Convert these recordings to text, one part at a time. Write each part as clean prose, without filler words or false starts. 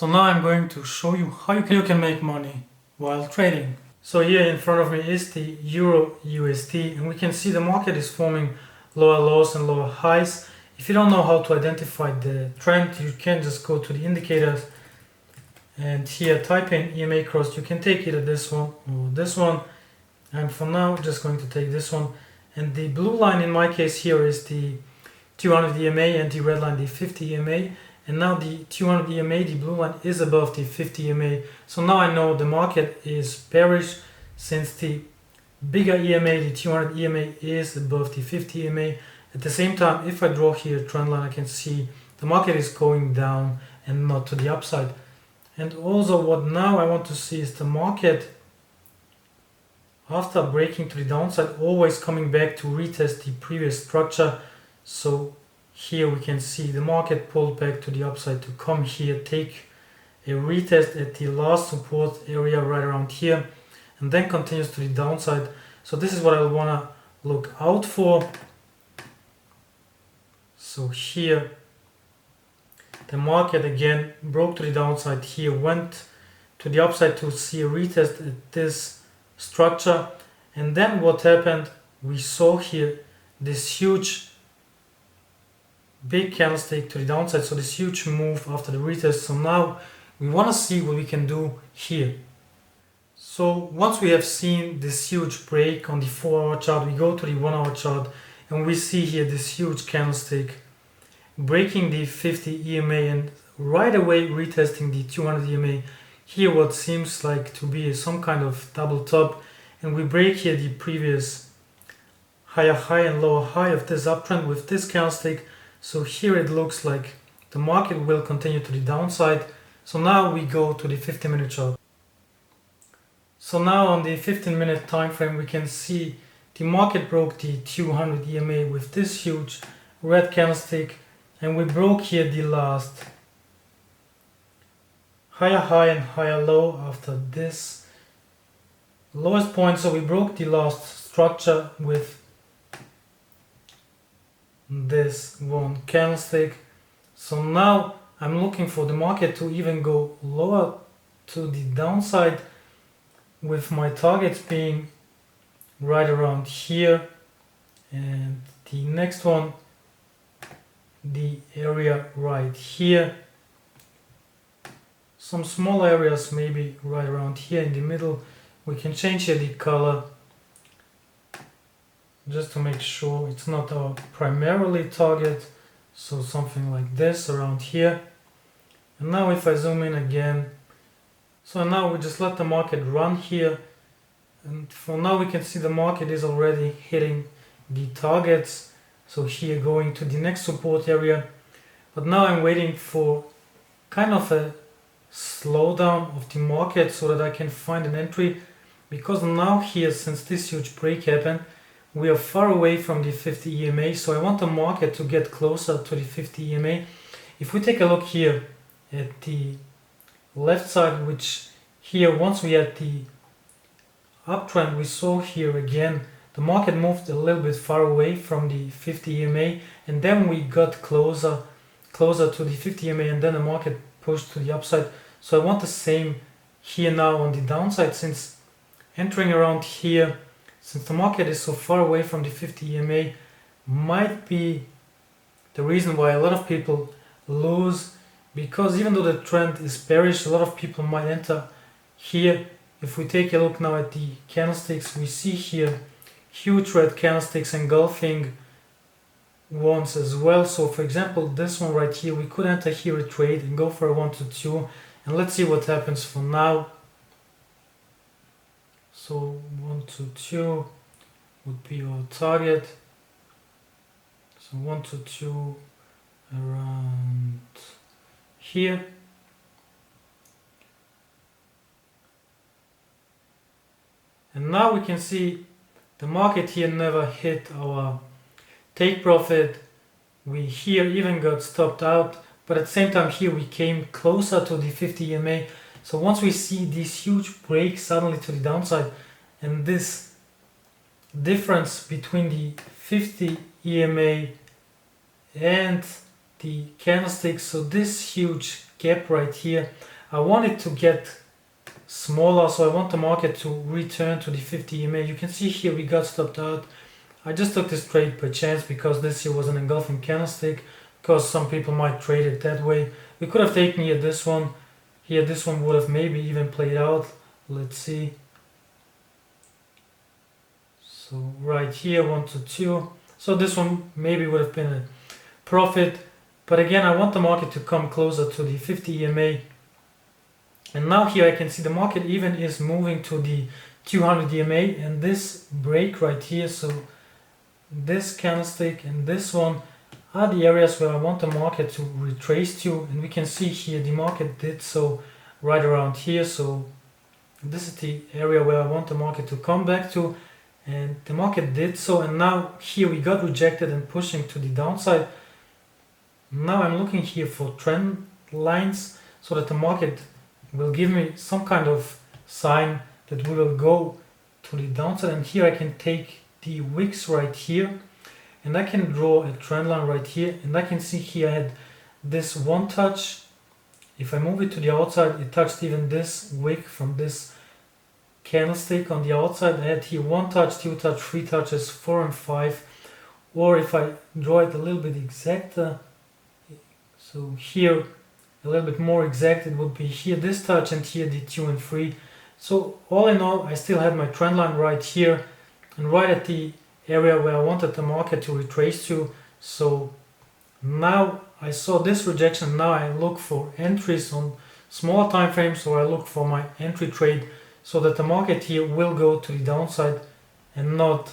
So now I'm going to show you how you can make money while trading. So here in front of me is the Euro USD, and we can see the market is forming lower lows and lower highs. If you don't know how to identify the trend, you can just go to the indicators and here type in EMA cross. You can take either this one or this one. I'm for now just going to take this one. And the blue line in my case here is the 200 EMA and the red line the 50 EMA. And now the 200 EMA, the blue line, is above the 50 EMA. So now I know the market is bearish since the bigger EMA, the 200 EMA, is above the 50 EMA. At the same time, if I draw here a trend line, I can see the market is going down and not to the upside. And also what now I want to see is the market, after breaking to the downside, always coming back to retest the previous structure. So here we can see the market pulled back to the upside to come here, take a retest at the last support area right around here, and then continues to the downside. So this is what I want to look out for. So here the market again broke to the downside here, went to the upside to see a retest at this structure, and then what happened, we saw here this huge big candlestick to the downside, so this huge move after the retest. So now we want to see what we can do here. So once we have seen this huge break on the 4-hour chart, we go to the 1-hour chart and we see here this huge candlestick breaking the 50 EMA and right away retesting the 200 EMA. Here what seems like to be some kind of double top, and we break here the previous higher high and lower high of this uptrend with this candlestick. So here it looks like the market will continue to the downside. So now we go to the 15-minute chart. So now on the 15-minute time frame, we can see the market broke the 200 EMA with this huge red candlestick, and we broke here the last higher high and higher low after this lowest point. So we broke the last structure with this one candlestick. So now I'm looking for the market to even go lower to the downside, with my targets being right around here, and the next one, the area right here, some small areas maybe right around here in the middle. We can change here the color just to make sure it's not our primarily target, so something like this around here. And now if I zoom in again, so now we just let the market run here, and for now we can see the market is already hitting the targets, so here going to the next support area. But now I'm waiting for kind of a slowdown of the market so that I can find an entry, because now here, since this huge break happened, we are far away from the 50 EMA, so I want the market to get closer to the 50 EMA. If we take a look here at the left side, which here once we had the uptrend, we saw here again the market moved a little bit far away from the 50 EMA, and then we got closer to the 50 EMA, and then the market pushed to the upside. So I want the same here now on the downside, since entering around here, since the market is so far away from the 50 EMA, might be the reason why a lot of people lose, because even though the trend is bearish, a lot of people might enter here. If we take a look now at the candlesticks, we see here huge red candlesticks engulfing ones as well. So for example, this one right here, we could enter here a trade and go for a 1 to 2, and let's see what happens for now. So 1 to 2 would be our target. So 1 to 2 around here. And now we can see the market here never hit our take profit. We here even got stopped out, but at the same time here we came closer to the 50 EMA. So once we see this huge break suddenly to the downside, and this difference between the 50 EMA and the candlestick, so this huge gap right here. I want it to get smaller, so I want the market to return to the 50 EMA. You can see here we got stopped out. I just took this trade per chance because this here was an engulfing candlestick, because some people might trade it that way. We could have taken here this one. Here this one would have maybe even played out. Let's see. So right here 1 to 2. So this one maybe would have been a profit. But again, I want the market to come closer to the 50 EMA. And now here I can see the market even is moving to the 200 EMA, and this break right here, so this candlestick and this one are the areas where I want the market to retrace to, and we can see here the market did so right around here. So this is the area where I want the market to come back to, and the market did so, and now here we got rejected and pushing to the downside. Now I'm looking here for trend lines so that the market will give me some kind of sign that we will go to the downside. And here I can take the wicks right here, and I can draw a trend line right here, and I can see here I had this one touch. If I move it to the outside, it touched even this wick from this candlestick on the outside. I had here 1 touch, 2 touch, 3 touches, 4 and 5. Or if I draw it a little bit exacter, so here a little bit more exact, it would be here this touch and here the 2 and 3. So all in all, I still had my trend line right here and right at the area where I wanted the market to retrace to. So now I saw this rejection. Now I look for entries on smaller time frames, or I look for my entry trade so that the market here will go to the downside and not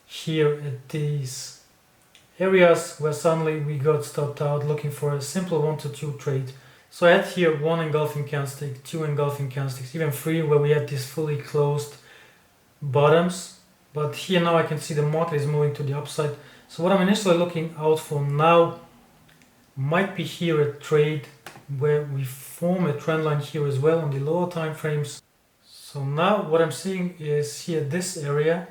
here at these areas where suddenly we got stopped out looking for a simple 1 to 2 trade. So I had here 1 engulfing candlestick, 2 engulfing candlesticks, even 3 where we had these fully closed bottoms. But here now I can see the market is moving to the upside. So what I'm initially looking out for now might be here a trade where we form a trend line here as well on the lower time frames. So now what I'm seeing is here this area.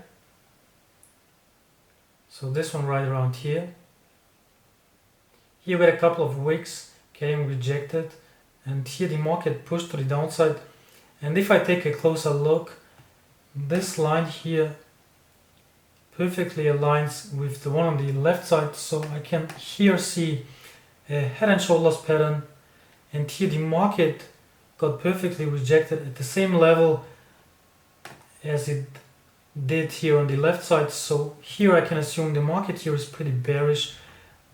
So this one right around here. Here we had a couple of wicks getting rejected, and here the market pushed to the downside. And if I take a closer look, this line here perfectly aligns with the one on the left side. So I can here see a head and shoulders pattern, and here the market got perfectly rejected at the same level as it did here on the left side. So here I can assume the market here is pretty bearish,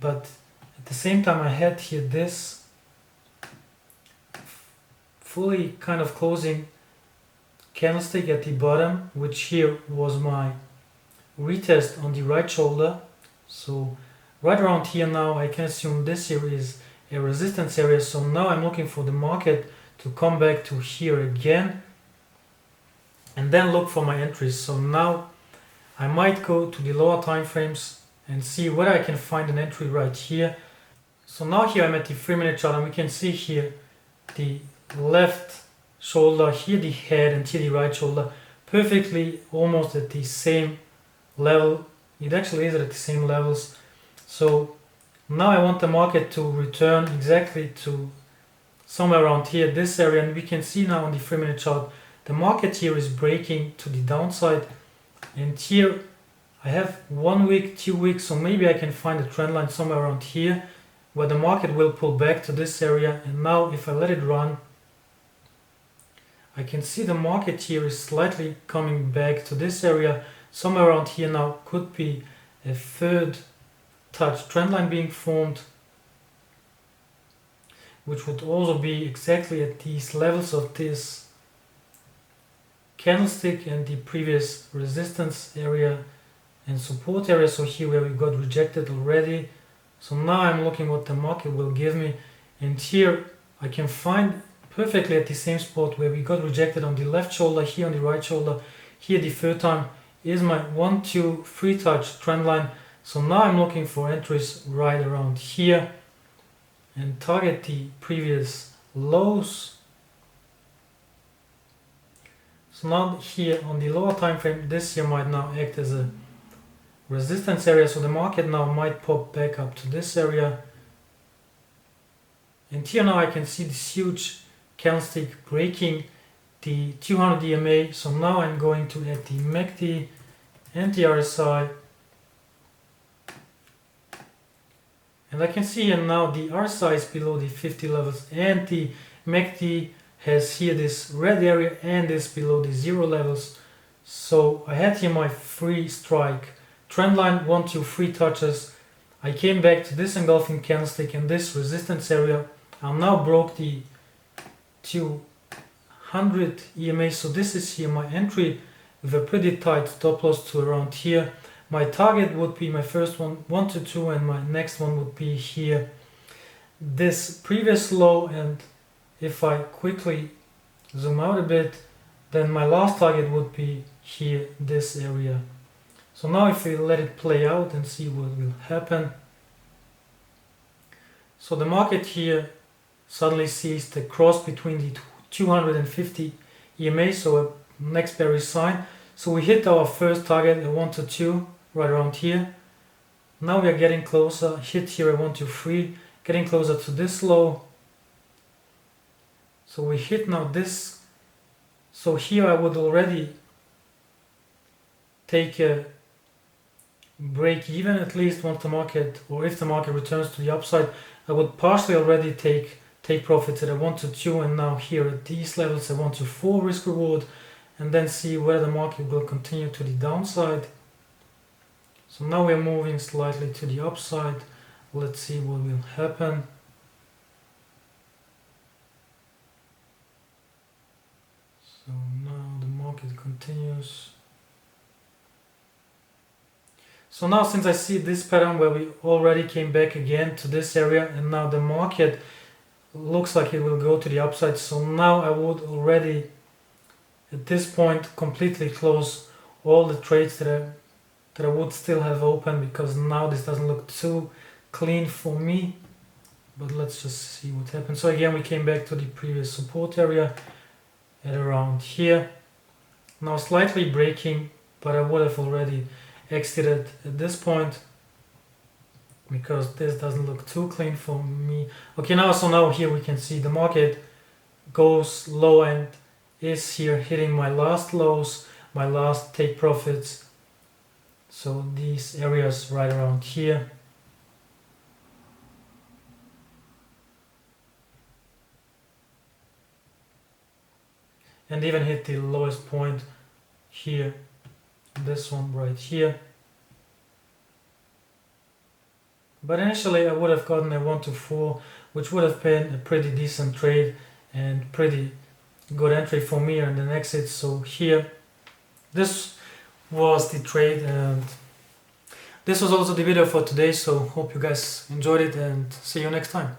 but at the same time I had here this fully kind of closing candlestick at the bottom, which here was my retest on the right shoulder. So right around here now I can assume this here is a resistance area. So now I'm looking for the market to come back to here again and then look for my entries. So now I might go to the lower time frames and see whether I can find an entry right here. So now here I'm at the 3-minute chart, and we can see here the left shoulder, here the head, and here the right shoulder perfectly almost at the same level. It actually is at the same levels. So now I want the market to return exactly to somewhere around here, this area, and we can see now on the 3-minute chart the market here is breaking to the downside, and here I have 1 week, 2 weeks, so maybe I can find a trend line somewhere around here where the market will pull back to this area. And now if I let it run, I can see the market here is slightly coming back to this area. Somewhere around here now could be a third touch trend line being formed, which would also be exactly at these levels of this candlestick and the previous resistance area and support area. So here where we got rejected already. So now I'm looking what the market will give me, and here I can find perfectly at the same spot where we got rejected on the left shoulder, here on the right shoulder. Here the third time is my 1, 2, 3 touch trend line. So now I'm looking for entries right around here and target the previous lows. So now here on the lower time frame, this here might now act as a resistance area. So the market now might pop back up to this area And here now I can see this huge candlestick breaking the 200 EMA. So now I'm going to add the MACD and the RSI. And I can see here now the RSI is below the 50 levels and the MACD has here this red area and is below the 0 levels. So I had here my free strike trend line, 1, 2, 3 touches. I came back to this engulfing candlestick and this resistance area. I now broke the 200 EMA. So this is here my entry with a pretty tight stop loss to around here. My target would be my first one, 1 to 2, and my next one would be here, this previous low. And if I quickly zoom out a bit, then my last target would be here, this area. So now if we let it play out and see what will happen. So the market here suddenly sees the cross between the 250 EMA, so a next bearish sign. So we hit our first target at 1 to 2, right around here. Now we are getting closer, hit here at 1 to 3, getting closer to this low. So we hit now this. So here I would already take a break even at least once the market, or if the market returns to the upside. I would partially already take profits at a 1 to 2, and now here at these levels at 1 to 4 risk reward, and then see where the market will continue to the downside. So now we're moving slightly to the upside. Let's see what will happen. So now the market continues. So now since I see this pattern where we already came back again to this area, and now the market looks like it will go to the upside. So now I would already at this point completely close all the trades that I would still have open, because now this doesn't look too clean for me. But let's just see what happens. So again, we came back to the previous support area at around here. Now slightly breaking, but I would have already exited at this point because this doesn't look too clean for me. Okay, so now here we can see the market goes low and is here hitting my last lows, my last take profits. So these areas right around here. And even hit the lowest point here, this one right here. But initially I would have gotten a 1 to 4, which would have been a pretty decent trade and pretty good entry for me and an exit. So here, this was the trade, and this was also the video for today. So hope you guys enjoyed it, and see you next time.